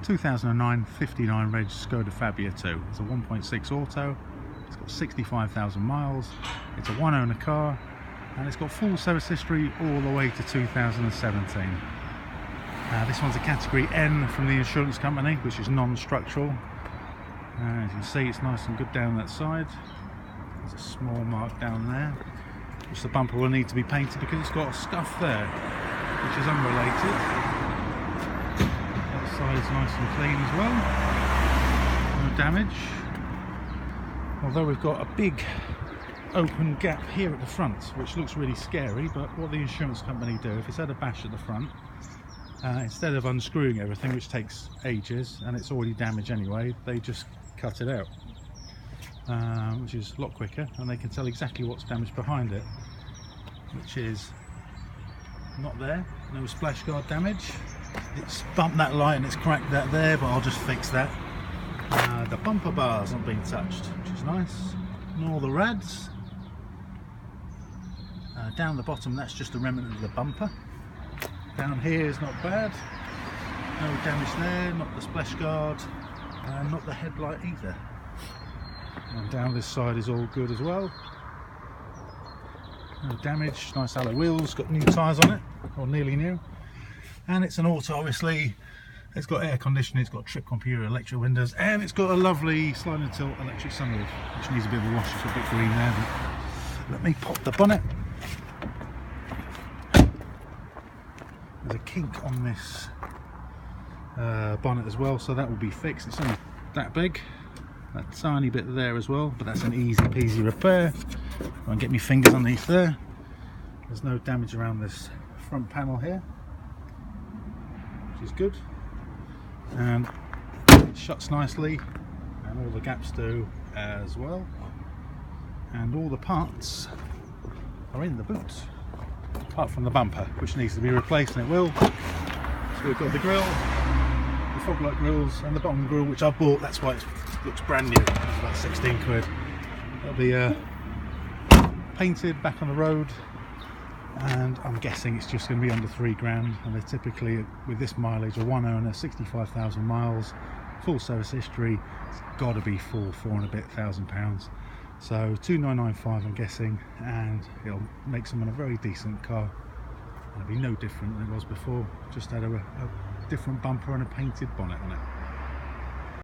2009 59 reg Skoda Fabia 2. It's a 1.6 auto. It's got 65,000 miles. It's a one owner car, and it's got full service history all the way to 2017. This one's a category N from the insurance company, which is non-structural. As you can see, it's nice and good down that side. There's a small mark down there, which the bumper will need to be painted because it's got a scuff there, which is unrelated. That side is nice and clean as well, no damage. Although we've got a big open gap here at the front, which looks really scary, but what the insurance company do, if it's had a bash at the front, instead of unscrewing everything, which takes ages and it's already damaged anyway, they just cut it out, which is a lot quicker, and they can tell exactly what's damaged behind it, which is not there. No splash guard damage. It's bumped that light and it's cracked that there, but I'll just fix that. The bumper bars not being touched, which is nice. And all the rads down the bottom, that's just a remnant of the bumper. Down here is not bad, no damage there, not the splash guard, and not the headlight either. And down this side is all good as well, no damage. Nice alloy wheels, got new tyres on it, or nearly new, and it's an auto obviously. It's got air conditioning, it's got trip computer, electric windows, and it's got a lovely sliding tilt electric sunroof, which needs a bit of a wash. It's a bit green there, but let me pop the bonnet. There's a kink on this bonnet as well, so that will be fixed. It's only that big, a tiny bit there as well, but that's an easy peasy repair. I can get my fingers underneath there. There's no damage around this front panel here, which is good, and it shuts nicely, and all the gaps do as well, and all the parts are in the boot, apart from the bumper, which needs to be replaced, and it will. So we've got the grille, the fog light grills, and the bottom grille, which I bought. That's why it looks brand new. It's about 16 quid. It'll be painted back on the road, and I'm guessing it's just going to be under 3 grand. And they're typically, with this mileage, a one owner, 65,000 miles, full service history. It's got to be £4 and a bit thousand. So 2,995 I'm guessing, and it'll make someone a very decent car. It'll be no different than it was before, just had a different bumper and a painted bonnet on it.